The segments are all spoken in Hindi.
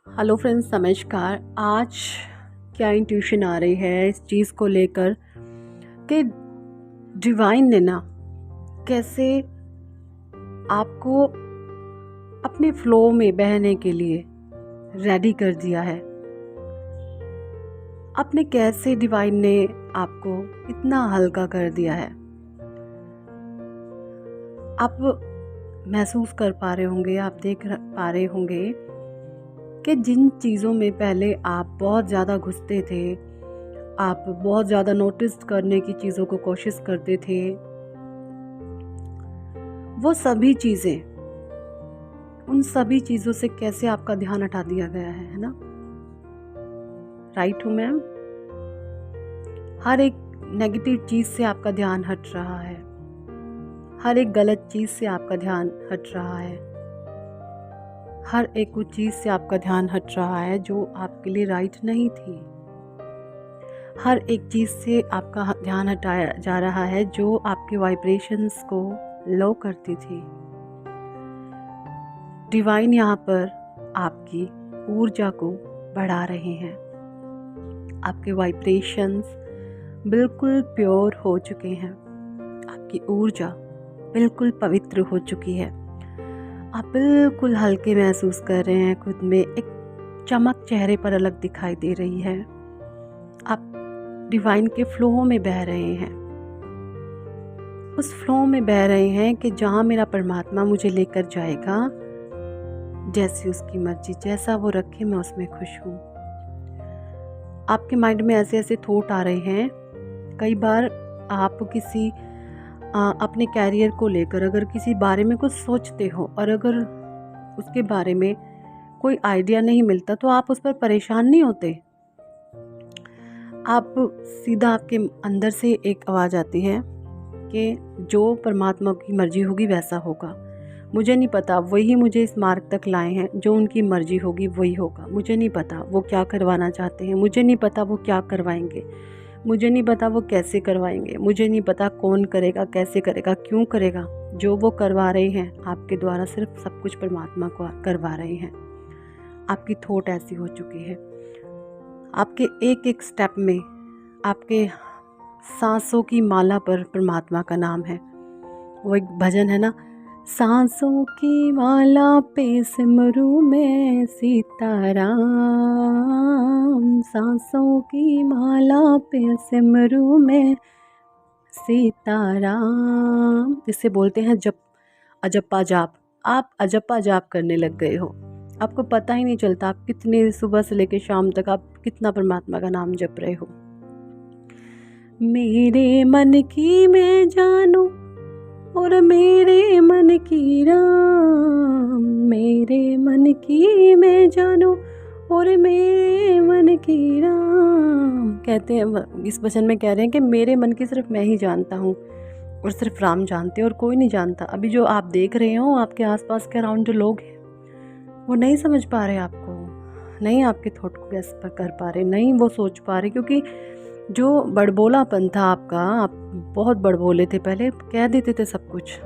हेलो फ्रेंड्स, नमस्कार। आज क्या इंट्यूशन आ रही है इस चीज़ को लेकर कि डिवाइन ने ना कैसे आपको अपने फ्लो में बहने के लिए रेडी कर दिया है। आपने कैसे डिवाइन ने आपको इतना हल्का कर दिया है। आप महसूस कर पा रहे होंगे, आप पा रहे होंगे कि जिन चीज़ों में पहले आप बहुत ज़्यादा घुसते थे, आप बहुत ज़्यादा नोटिस करने की चीज़ों को कोशिश करते थे, वो सभी चीज़ें, उन सभी चीज़ों से कैसे आपका ध्यान हटा दिया गया है ना? राइट हूँ मैम? हर एक नेगेटिव चीज़ से आपका ध्यान हट रहा है, हर एक गलत चीज़ से आपका ध्यान हट रहा है, हर एक उस चीज़ से आपका ध्यान हट रहा है जो आपके लिए राइट नहीं थी। हर एक चीज़ से आपका ध्यान हटाया जा रहा है जो आपके वाइब्रेशंस को लो करती थी। डिवाइन यहाँ पर आपकी ऊर्जा को बढ़ा रहे हैं। आपके वाइब्रेशंस बिल्कुल प्योर हो चुके हैं, आपकी ऊर्जा बिल्कुल पवित्र हो चुकी है। आप बिल्कुल हल्के महसूस कर रहे हैं खुद में, एक चमक चेहरे पर अलग दिखाई दे रही है। आप डिवाइन के फ्लो में बह रहे हैं, उस फ्लो में बह रहे हैं कि जहाँ मेरा परमात्मा मुझे लेकर जाएगा, जैसी उसकी मर्जी, जैसा वो रखे मैं उसमें खुश हूँ। आपके माइंड में ऐसे ऐसे थॉट आ रहे हैं। कई बार आप किसी अपने कैरियर को लेकर अगर किसी बारे में कुछ सोचते हो और अगर उसके बारे में कोई आइडिया नहीं मिलता तो आप उस पर परेशान नहीं होते। आप सीधा, आपके अंदर से एक आवाज़ आती है कि जो परमात्मा की मर्जी होगी वैसा होगा। मुझे नहीं पता, वही मुझे इस मार्ग तक लाए हैं, जो उनकी मर्जी होगी वही होगा। मुझे नहीं पता वो क्या करवाना चाहते हैं, मुझे नहीं पता वो क्या करवाएंगे, मुझे नहीं पता वो कैसे करवाएंगे, मुझे नहीं पता कौन करेगा, कैसे करेगा, क्यों करेगा। जो वो करवा रहे हैं आपके द्वारा, सिर्फ सब कुछ परमात्मा को करवा रहे हैं। आपकी थॉट ऐसी हो चुकी है। आपके एक एक स्टेप में, आपके सांसों की माला पर परमात्मा का नाम है। वो एक भजन है ना, सांसों की माला पे सिमरू मैं सीताराम, सांसों की माला पे सिमरू मैं सीताराम। इसे बोलते हैं जप, अजप्पा जाप। आप अजप्पा जाप करने लग गए हो, आपको पता ही नहीं चलता आप कितने सुबह से लेकर शाम तक आप कितना परमात्मा का नाम जप रहे हो। मेरे मन की मैं जानू और मेरे मन की राम, मेरे मन की मैं जानू और मेरे मन की राम। कहते हैं, इस वचन में कह रहे हैं कि मेरे मन की सिर्फ मैं ही जानता हूँ और सिर्फ राम जानते हैं और कोई नहीं जानता। अभी जो आप देख रहे हो, आपके आसपास के अराउंड जो लोग हैं वो नहीं समझ पा रहे आपको, नहीं आपके थॉट को गैस पर कर पा रहे, नहीं वो सोच पा रहे, क्योंकि जो बड़बोलापन था आपका, आप बहुत बड़बोले थे, पहले कह देते थे सब कुछ।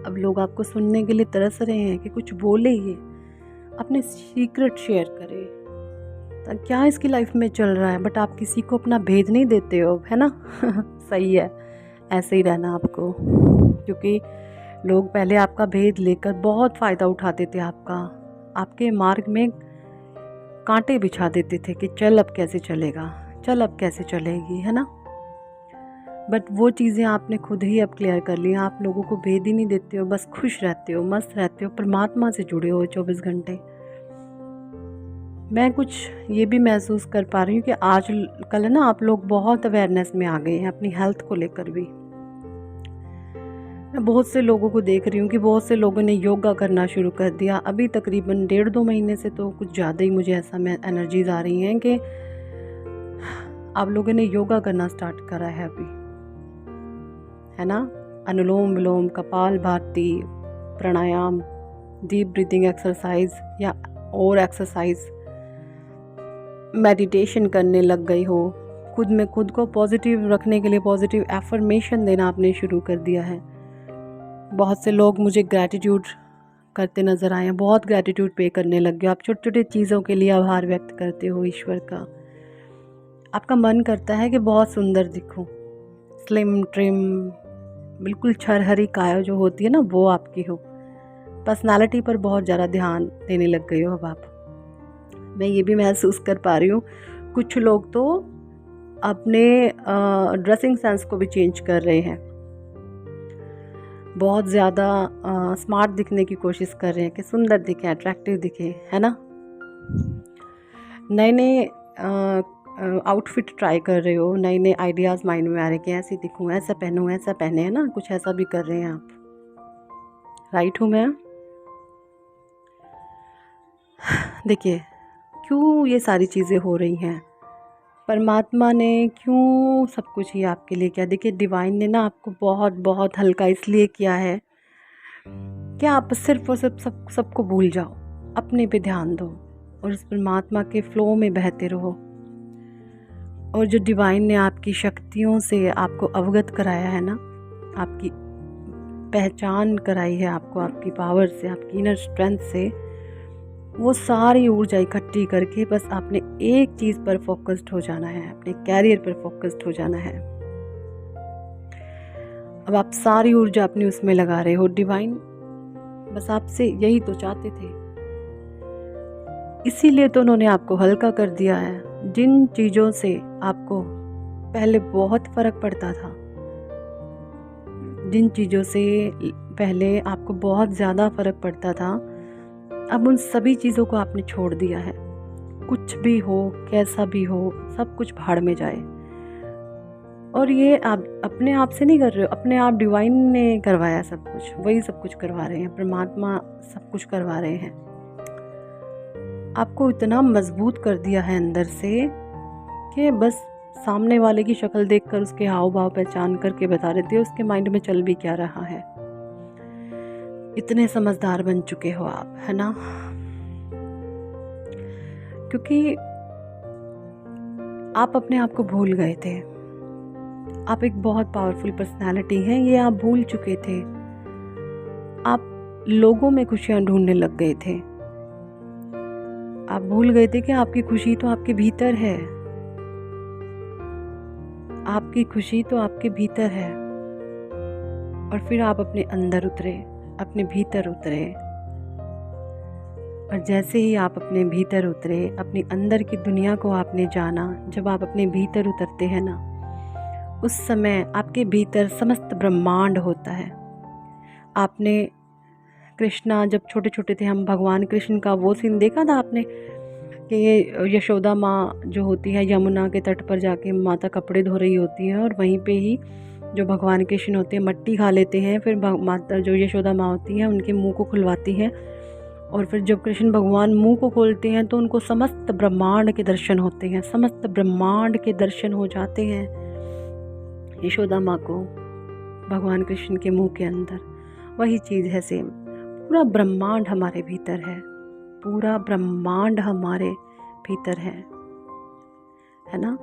अब लोग आपको सुनने के लिए तरस रहे हैं कि कुछ बोले, ये अपने सीक्रेट शेयर करे, क्या इसकी लाइफ में चल रहा है, बट आप किसी को अपना भेद नहीं देते हो, है ना? सही है, ऐसे ही रहना आपको, क्योंकि लोग पहले आपका भेद लेकर बहुत फ़ायदा उठाते थे आपका, आपके मार्ग में कांटे बिछा देते थे कि चल अब कैसे चलेगा, चल अब कैसे चलेगी, है ना? बट वो चीज़ें आपने खुद ही अब क्लियर कर ली। आप लोगों को भेद ही नहीं देते हो, बस खुश रहते हो, मस्त रहते हो, परमात्मा से जुड़े हो 24 घंटे। मैं कुछ ये भी महसूस कर पा रही हूँ कि आज कल ना आप लोग बहुत अवेयरनेस में आ गए हैं अपनी हेल्थ को लेकर भी। मैं बहुत से लोगों को देख रही हूँ कि बहुत से लोगों ने योगा करना शुरू कर दिया। अभी तकरीबन 1.5-2 महीने से तो कुछ ज़्यादा ही मुझे ऐसा एनर्जीज आ रही हैं कि आप लोगों ने योगा करना स्टार्ट करा है अभी, है ना? अनुलोम विलोम, कपाल भाती, प्राणायाम, डीप ब्रीथिंग एक्सरसाइज या और एक्सरसाइज, मेडिटेशन करने लग गई हो। खुद में खुद को पॉजिटिव रखने के लिए पॉजिटिव एफर्मेशन देना आपने शुरू कर दिया है। बहुत से लोग मुझे ग्रैटिट्यूड करते नज़र आए हैं, बहुत ग्रैटिट्यूड पे करने लग गए, आप छोटी छोटी चीज़ों के लिए आभार व्यक्त करते हो ईश्वर का। आपका मन करता है कि बहुत सुंदर दिखूं, स्लिम ट्रिम, बिल्कुल छरहरी काया जो होती है ना वो आपकी हो। पर्सनालिटी पर बहुत ज़्यादा ध्यान देने लग गए हो अब आप। मैं ये भी महसूस कर पा रही हूँ, कुछ लोग तो अपने ड्रेसिंग सेंस को भी चेंज कर रहे हैं, बहुत ज़्यादा स्मार्ट दिखने की कोशिश कर रहे हैं कि सुंदर दिखे, अट्रैक्टिव दिखे, है ना। नए नए आउटफिट ट्राई कर रहे हो, नए नए आइडियाज़ माइंड में आ रहे हैं कि ऐसे दिखूँ, ऐसा पहनूँ, ऐसा पहने, है ना, कुछ ऐसा भी कर रहे हैं आप। राइट हूँ मैं? देखिए क्यों ये सारी चीज़ें हो रही हैं, परमात्मा ने क्यों सब कुछ ही आपके लिए किया। देखिए डिवाइन ने ना आपको बहुत बहुत हल्का इसलिए किया है कि आप सिर्फ और सिर्फ सबको भूल जाओ, अपने पे ध्यान दो और उस परमात्मा के फ्लो में बहते रहो। और जो डिवाइन ने आपकी शक्तियों से आपको अवगत कराया है ना, आपकी पहचान कराई है आपको, आपकी पावर से, आपकी इनर स्ट्रेंथ से, वो सारी ऊर्जा इकट्ठी करके बस आपने एक चीज़ पर फोकस्ड हो जाना है, अपने कैरियर पर फोकस्ड हो जाना है। अब आप सारी ऊर्जा अपनी उसमें लगा रहे हो। डिवाइन बस आपसे यही तो चाहते थे, इसीलिए तो उन्होंने आपको हल्का कर दिया है। जिन चीज़ों से आपको पहले बहुत फ़र्क पड़ता था, जिन चीज़ों से पहले आपको बहुत ज़्यादा फ़र्क पड़ता था, अब उन सभी चीज़ों को आपने छोड़ दिया है। कुछ भी हो, कैसा भी हो, सब कुछ भाड़ में जाए। और ये आप अपने आप से नहीं कर रहे हो, अपने आप डिवाइन ने करवाया सब कुछ, वही सब कुछ करवा रहे हैं, परमात्मा सब कुछ करवा रहे हैं। आपको इतना मजबूत कर दिया है अंदर से कि बस सामने वाले की शक्ल देखकर उसके हाव भाव पहचान करके बता देते हो उसके माइंड में चल भी क्या रहा है। इतने समझदार बन चुके हो आप, है ना। क्योंकि आप अपने आप को भूल गए थे। आप एक बहुत पावरफुल पर्सनालिटी हैं, ये आप भूल चुके थे। आप लोगों में खुशियां ढूंढने लग गए थे। आप भूल गए थे कि आपकी खुशी तो आपके भीतर है, आपकी खुशी तो आपके भीतर है। और फिर आप अपने अंदर उतरे, अपने भीतर उतरे। और जैसे ही आप अपने भीतर उतरे, अपने अंदर की दुनिया को आपने जाना। जब आप अपने भीतर उतरते हैं ना, उस समय आपके भीतर समस्त ब्रह्मांड होता है। आपने कृष्णा जब छोटे छोटे थे, हम भगवान कृष्ण का वो सीन देखा था आपने कि यशोदा माँ जो होती है यमुना के तट पर जाके माता कपड़े धो रही होती है, और वहीं पे ही जो भगवान कृष्ण होते हैं मट्टी खा लेते हैं। फिर माता जो यशोदा माँ होती हैं उनके मुंह को खुलवाती हैं, और फिर जब कृष्ण भगवान मुंह को खोलते हैं तो उनको समस्त ब्रह्मांड के दर्शन होते हैं, समस्त ब्रह्मांड के दर्शन हो जाते हैं यशोदा माँ को भगवान कृष्ण के मुंह के अंदर। वही चीज़ है सेम, पूरा ब्रह्मांड हमारे भीतर है, पूरा ब्रह्मांड हमारे भीतर है ना।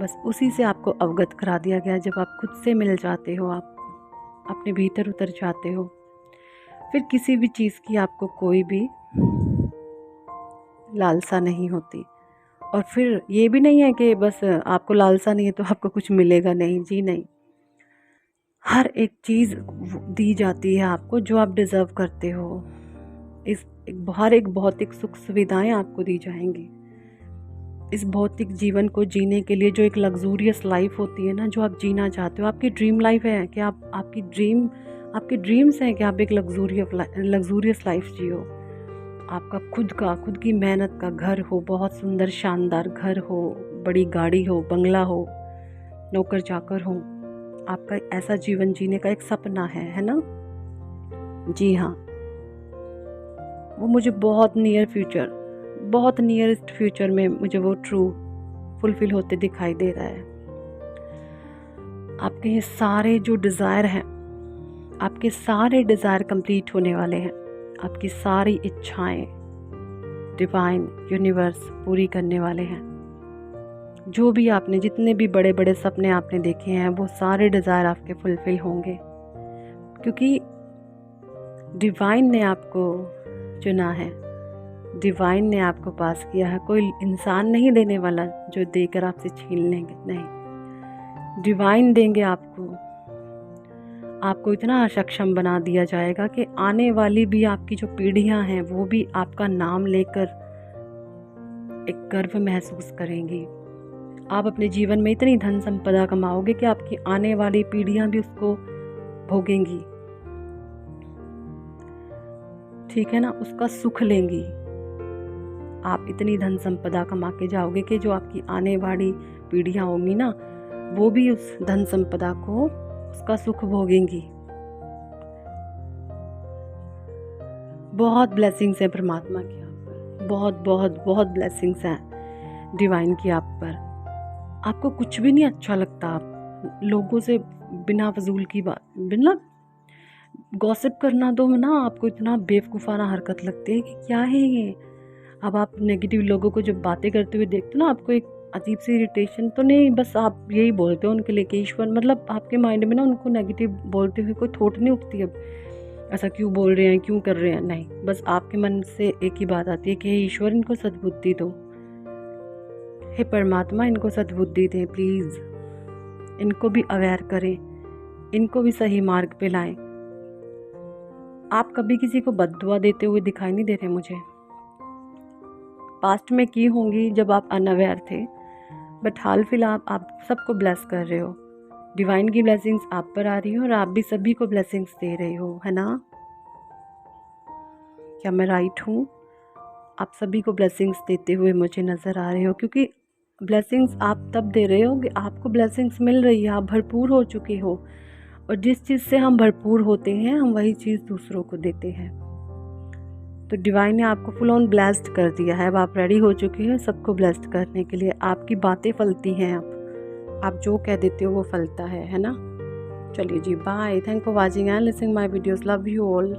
बस उसी से आपको अवगत करा दिया गया। जब आप खुद से मिल जाते हो, आप अपने भीतर उतर जाते हो, फिर किसी भी चीज़ की आपको कोई भी लालसा नहीं होती। और फिर ये भी नहीं है कि बस आपको लालसा नहीं है तो आपको कुछ मिलेगा, नहीं जी नहीं। हर एक चीज़ दी जाती है आपको जो आप डिज़र्व करते हो। हर एक भौतिक सुख सुविधाएं आपको दी जाएंगी। इस भौतिक जीवन को जीने के लिए जो एक लग्जूरियस लाइफ होती है ना, जो आप जीना चाहते हो, आपकी ड्रीम लाइफ है कि आपके ड्रीम्स हैं कि आप एक लग्जूरियस लाइफ जियो। आपका खुद की मेहनत का घर हो, बहुत सुंदर शानदार घर हो, बड़ी गाड़ी हो, बंगला हो, नौकर चाकर हो। आपका ऐसा जीवन जीने का एक सपना है ना। जी हाँ, वो मुझे बहुत नियरेस्ट फ्यूचर में मुझे वो ट्रू फुलफिल होते दिखाई दे रहा है। आपके ये सारे जो डिज़ायर हैं, आपके सारे डिज़ायर कंप्लीट होने वाले हैं। आपकी सारी इच्छाएं डिवाइन यूनिवर्स पूरी करने वाले हैं। जो भी आपने जितने भी बड़े बड़े सपने आपने देखे हैं, वो सारे डिज़ायर आपके फुलफिल होंगे। क्योंकि डिवाइन ने आपको चुना है, डिवाइन ने आपको पास किया है। कोई इंसान नहीं देने वाला जो देकर आपसे छीन लेंगे, नहीं, डिवाइन देंगे आपको। आपको इतना सक्षम बना दिया जाएगा कि आने वाली भी आपकी जो पीढ़ियां हैं वो भी आपका नाम लेकर एक गर्व महसूस करेंगी। आप अपने जीवन में इतनी धन संपदा कमाओगे कि आपकी आने वाली पीढ़ियां भी उसको भोगेंगी, ठीक है ना, उसका सुख लेंगी। आप इतनी धन संपदा कमा के जाओगे कि जो आपकी आने वाली पीढ़ियां होंगी ना, वो भी उस धन संपदा को, उसका सुख भोगेंगी। बहुत ब्लेसिंग्स है परमात्मा की आप पर, बहुत बहुत बहुत ब्लेसिंग्स हैं डिवाइन की आप पर। आपको कुछ भी नहीं अच्छा लगता, आप लोगों से बिना फजूल की बात, बिना गॉसिप करना तो ना आपको इतना बेवकूफ़ाना हरकत लगती है कि क्या है ये। अब आप नेगेटिव लोगों को जब बातें करते हुए देखते हो ना, आपको एक अजीब सी इरिटेशन तो नहीं, बस आप यही बोलते हो उनके लिए कि ईश्वर, मतलब आपके माइंड में ना उनको नेगेटिव बोलते हुए कोई थॉट नहीं उठती अब, ऐसा क्यों बोल रहे हैं, क्यों कर रहे हैं, नहीं, बस आपके मन से एक ही बात आती है कि हे ईश्वर इनको सद्बुद्धि दो, हे परमात्मा इनको सद्बुद्धि दें प्लीज़, इनको भी अवेयर करें, इनको भी सही मार्ग पे लाएं। आप कभी किसी को बद्दुआ देते हुए दिखाई नहीं दे रहे मुझे। पास्ट में की होंगी जब आप अनअवेयर थे, बट हाल फिलहाल आप सबको ब्लेस कर रहे हो। डिवाइन की ब्लेसिंग्स आप पर आ रही हो और आप भी सभी को ब्लेसिंग्स दे रहे हो, है ना? क्या मैं राइट हूँ? आप सभी को ब्लेसिंग्स देते हुए मुझे नज़र आ रहे हो, क्योंकि ब्लेसिंग्स आप तब दे रहे हो कि आपको ब्लेसिंग्स मिल रही है, आप भरपूर हो चुके हो। और जिस चीज़ से हम भरपूर होते हैं हम वही चीज़ दूसरों को देते हैं। तो डिवाइन ने आपको फुल ऑन ब्लेस्ड कर दिया है। अब आप रेडी हो चुके हैं सबको ब्लेस्ड करने के लिए। आपकी बातें फलती हैं, आप जो कह देते हो वो फलता है ना? चलिए जी, bye, thank for watching and listening my videos, love you all.